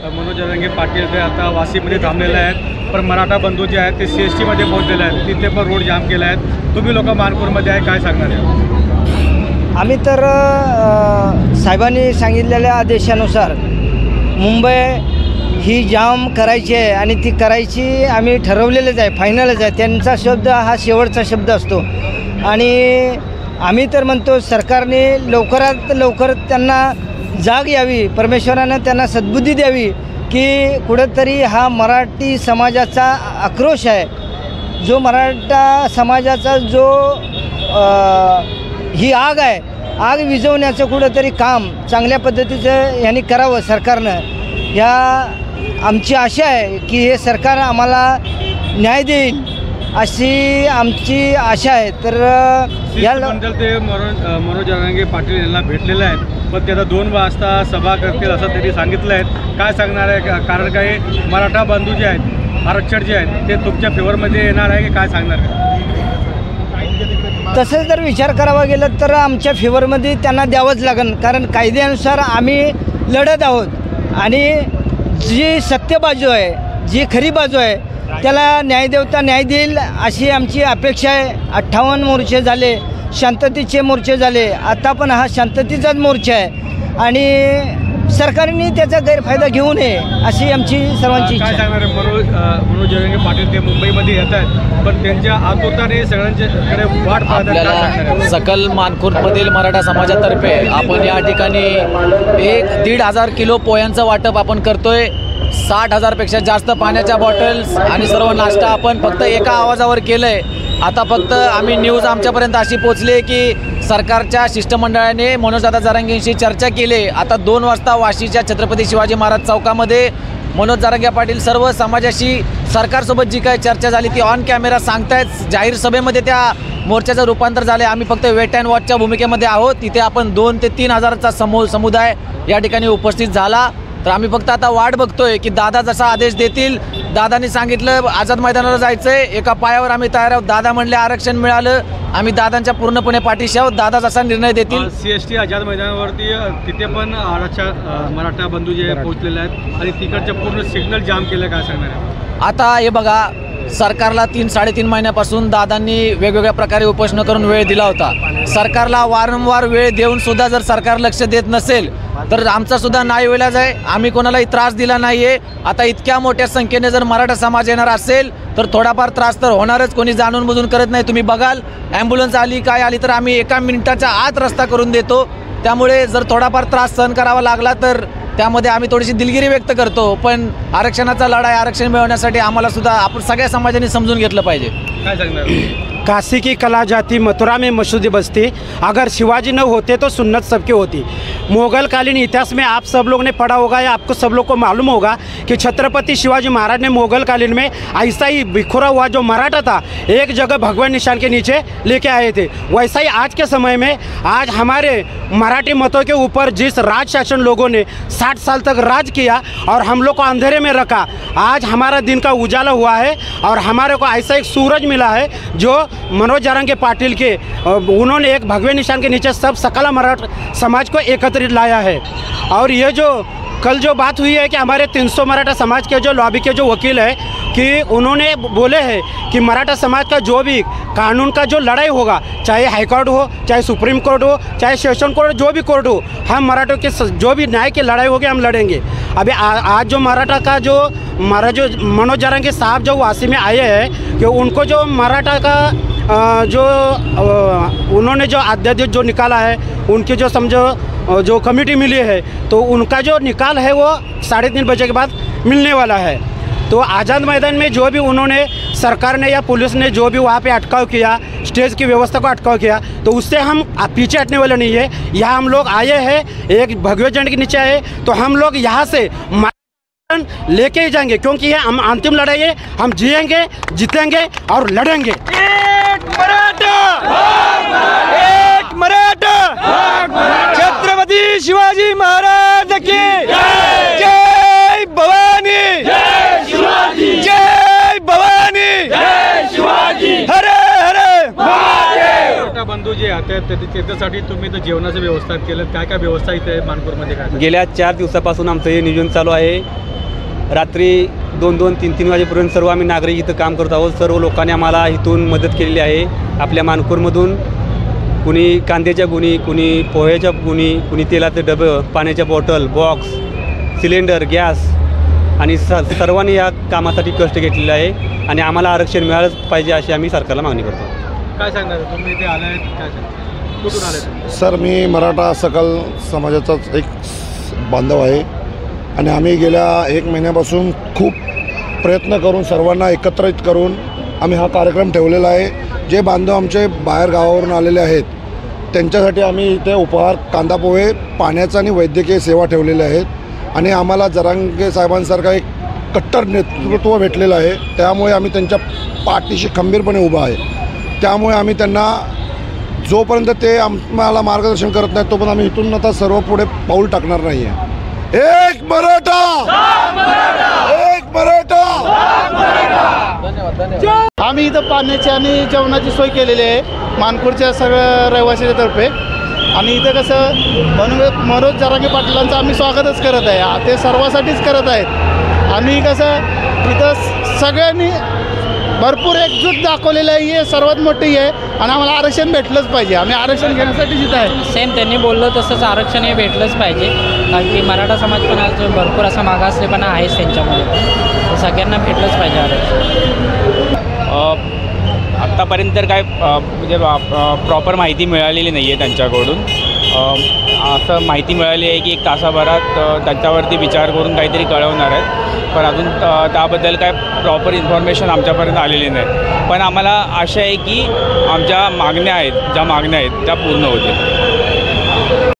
मनोज जरांगे पाटील ते आता वाशीमध्ये थांबलेले आहेत, पण मराठा बंधू जे आहेत ते CST मध्ये पोहोचलेले आहेत, तिथे पण रोड जाम केला आहे। तुम्ही लोक मानपूरमध्ये आहे, काय सांगणार आहे? आम्ही तर साहेबांनी सांगितलेल्या आदेशानुसार मुंबई ही जाम करायची आहे आणि ती करायची आम्ही ठरवलेलंच आहे, फायनलच आहे। त्यांचा शब्द हा शेवटचा शब्द असतो आणि आम्ही तर म्हणतो सरकारने लवकरात लवकर त्यांना जाग यावी, परमेश्वरानं त्यांना सद्बुद्धी द्यावी की कुठंतरी हा मराठी समाजाचा आक्रोश आहे, जो मराठा समाजाचा जो ही आग आहे, आग विझवण्याचं कुठंतरी काम चांगल्या पद्धतीचं यांनी करावं सरकारनं। या आमची आशा आहे की हे सरकार आम्हाला न्याय देईल अशी आमची आशा आहे। तर या ते मनोज जरांगे पाटील यांना भेटलेले आहेत, पण ते आता 2 वाजता सभा करतील असं त्यांनी सांगितलं आहे। काय सांगणार आहे? कारण काही मराठा बंधू जे आहेत, आरक्षण जे आहेत ते तुमच्या फेवरमध्ये येणार आहे की काय सांगणार आहे? तसं जर विचार करावा गेला तर आमच्या फेवरमध्ये त्यांना द्यावंच लागेल, कारण कायद्यानुसार आम्ही लढत आहोत आणि जी सत्य बाजू आहे, जी खरी बाजू आहे त्याला न्यायदेवता न्याय देईल अशी आमची अपेक्षा आहे। 58 मोर्चे झाले, शांततेचे मोर्चे झाले, आता पण हा शांततेचाच मोर्चा आहे आणि सरकारने त्याचा गैरफायदा घेऊ नये अशी आमची सर्वांची इच्छा आहे। काय सांगणार आहे? मनोज जरांगे पाटील ते मुंबईमध्ये येत आहेत, पण त्यांच्या आतुरताने सगळ्यांच्याकडे वाट पाहत आहेत। सकल मानखुर्दमधील मराठा समाजातर्फे आपण या ठिकाणी 1-1.5 किलो पोह्यांचं वाटप आपण करतोय। 60,000पेक्षा जास्त पाण्याच्या बॉटल्स आणि सर्व नाश्ता आपण फक्त एका आवाजावर केलं आहे। आता फक्त आम्ही न्यूज आमच्यापर्यंत अशी पोचली की सरकारच्या शिष्टमंडळाने मनोजदादा जरांगेंशी चर्चा केली। आता 2 वाजता वाशीच्या छत्रपती शिवाजी महाराज चौकामध्ये मनोज जरांगे पाटील सर्व समाजाशी सरकारसोबत जी काही चर्चा झाली ती ऑन कॅमेरा सांगतायत। जाहीर सभेमध्ये त्या मोर्चाचं रूपांतर झाले। आम्ही फक्त वेट अँड वॉचच्या भूमिकेमध्ये आहोत। तिथे आपण 2 ते 3 हजाराचा समुदाय या ठिकाणी उपस्थित झाला। तर आम्ही फक्त आता वाट बघतोय की दादा जसा आदेश देतील। दादांनी सांगितलं आझाद मैदानावर जायचंय, एका पायावर आम्ही तयार आहोत। दादा म्हणले आरक्षण मिळालं, आम्ही दादांच्या पूर्णपणे पाठीशी आहोत। दादा जसा निर्णय देतील। CST आझाद मैदानावरती तिथे पण मराठा बंधू जे पोहोचलेले आहेत आणि तिकडचे पूर्ण सिग्नल जाम केलं, काय सांगणार आहे? आता हे बघा, सरकारला 3-3.5 महिन्यापासून दादांनी वेगवेगळ्या प्रकारे उपोषण करून वेळ दिला होता। सरकारला वारंवार वेळ देऊन सुद्धा जर सरकार लक्ष देत नसेल तर आमचा सुद्धा नाईलाज आहे। आम्ही कोणालाही त्रास दिला नाहीये। आता इतक्या मोठ्या संख्येने जर मराठा समाज येणार असेल तर थोडाफार त्रास तर होणारच, कोणी जाणून बुजून करत नाही। तुम्ही बघाल ॲम्ब्युलन्स आली काय आली तर आम्ही 1 मिनिटाच्या आत रस्ता करून देतो। त्यामुळे जर थोडाफार त्रास सहन करावा लागला तर त्यामध्ये आम्ही थोडीशी दिलगिरी व्यक्त करतो, पण आरक्षणाचा लढा आहे। आरक्षण मिळवण्यासाठी आम्हाला सुद्धा आपण सगळ्या समाजाने समजून घेतलं पाहिजे। काय सांगणार? काशी की कला जाती मथुरा में मसूदी बस्ती, अगर शिवाजी न होते तो सुन्नत सबकी होती। मुगल कालीन इतिहास में आप सब लोग ने पढ़ा होगा या आपको सब लोग को मालूम होगा कि छत्रपति शिवाजी महाराज ने मुगल कालीन में ऐसा ही बिखरा हुआ जो मराठा था एक जगह भगवा निशान के नीचे लेके आए थे। वैसा ही आज के समय में आज हमारे मराठी मतों के ऊपर जिस राज शासन लोगों ने 60 साल तक राज किया और हम लोग को अंधेरे में रखा, आज हमारा दिन का उजाला हुआ है और हमारे को ऐसा एक सूरज मिला है जो मनोज जरांगे पाटिल के उन्होंने एक भगवे निशान के नीचे सब सकल मराठा समाज को एकत्रित लाया है। और ये जो कल जो बात हुई है कि हमारे 300 मराठा समाज के जो लॉबी के जो वकील है कि उन्होंने बोले हैं कि मराठा समाज का जो भी कानून का जो लड़ाई होगा, चाहे हाई कोर्ट हो, चाहे सुप्रीम कोर्ट हो, चाहे सेशन कोर्ट, जो भी कोर्ट हो, हम मराठों के जो भी न्याय की लड़ाई होगी हम लड़ेंगे। अभी आज जो मराठा का जो मनोज जरांगे साहब जो वासी में आए हैं कि उनको जो मराठा का जो उन्होंने जो अध्यादेश जो निकाला है, उनकी जो समझो जो कमेटी मिली है तो उनका जो निकाल है वो 3:30 बजे के बाद मिलने वाला है। तो आज़ाद मैदान में जो भी उन्होंने सरकार ने या पुलिस ने जो भी वहाँ पे अटकाव किया, स्टेज की व्यवस्था को अटकाव किया, तो उससे हम पीछे हटने वाले नहीं है। यहाँ हम लोग आए हैं एक भगवे झंडे के नीचे आए, तो हम लोग यहाँ से लेके ही जाएंगे, क्योंकि ये हम अंतिम लड़ाई है। हम जिएंगे, जीतेंगे और लड़ेंगे। एक मराठा छत्रपति शिवाजी महाराज की जय भवानी, जय भवानी, हरे हरे मराठा बंधू जे आहेत त्याच्यासाठी तुम्ही तर जेवणाची व्यवस्था केलं, काय काय व्यवस्था इथे मानपूरमध्ये काय? गेल्या 4 दिवसापासून आमचं हे नियोजन चालू आहे रात्री 2-2, 3-3 वाजेपर्यंत सर्व आम्ही नागरिक इथं काम करत आहोत. सर्व लोकांनी आम्हाला इथून मदत केलेली आहे. आपल्या मानपूरमधून कुणी कांद्याच्या गुणी, कुणी पोह्याच्या गुणी, कुणी तेलाचे डबं, पाण्याच्या बॉटल, बॉक्स, सिलेंडर, गॅस आणि सर्वांनी या कामासाठी कष्ट घेतलेले आहे आणि आम्हाला आरक्षण मिळालंच पाहिजे अशी आम्ही सरकारला मागणी करतो. काय सांगणार तुम्ही इथे आले आहेत, काय सांगणार, कुठून आले? सर, मी मराठा सकल समाजाचाच एक बांधव आहे आणि आम्ही गेल्या 1 महिन्यापासून खूप प्रयत्न करून सर्वांना एकत्रित करून आम्ही हा कार्यक्रम ठेवलेला आहे. जे बांधव आमचे बाहेर गावावरून आलेले आहेत त्यांच्यासाठी आम्ही इथे उपहार, कांदा पोहे, पाण्याचं आणि वैद्यकीय सेवा ठेवलेल्या आहेत आणि आम्हाला जरांगे साहेबांसारखा एक कट्टर नेतृत्व भेटलेलं आहे. त्यामुळे आम्ही त्यांच्या पाठीशी खंबीरपणे उभा आहे. त्यामुळे आम्ही त्यांना जोपर्यंत ते आम्हाला मार्गदर्शन करत नाही तोपर्यंत आम्ही इथून आता सर्व पुढे पाऊल टाकणार नाही आहे. एक मराठा, एक मराठा. आम्ही इथं पाण्याची आणि जेवणाची सोय केलेली आहे मानपूरच्या सगळ्या रहिवाशाच्या तर्फे आणि इथं कसं मनोज जरांगे पाटलांचं आम्ही स्वागतच करत आहे. ते सर्वासाठीच करत आहेत आणि कसं इथं सगळ्यांनी भरपूर एकजूट दाखवलेलं आहे. हे सर्वात मोठी आहे आणि आम्हाला आरक्षण भेटलंच पाहिजे. आम्ही आरक्षण घेण्यासाठी इथं आहे. सेम त्यांनी बोललं तसंच आरक्षण हे भेटलंच पाहिजे, कारण की मराठा समाज पण आज भरपूर असा मागासलेपणा आहेच त्यांच्यामध्ये, तर सगळ्यांना भेटलंच पाहिजे आरक्षण. आत्तापर्यंत तर काय म्हणजे प्रॉपर माहिती मिळालेली नाही आहे त्यांच्याकडून. असं माहिती मिळाली आहे की 1 तासाभरात त्याच्यावरती विचार करून काहीतरी कळवणार आहेत, पण अजून त्याबद्दल काय प्रॉपर इन्फॉर्मेशन आमच्यापर्यंत आलेली नाही. पण आम्हाला आशा आहे की आमच्या मागण्या आहेत, ज्या मागण्या आहेत त्या पूर्ण होतील.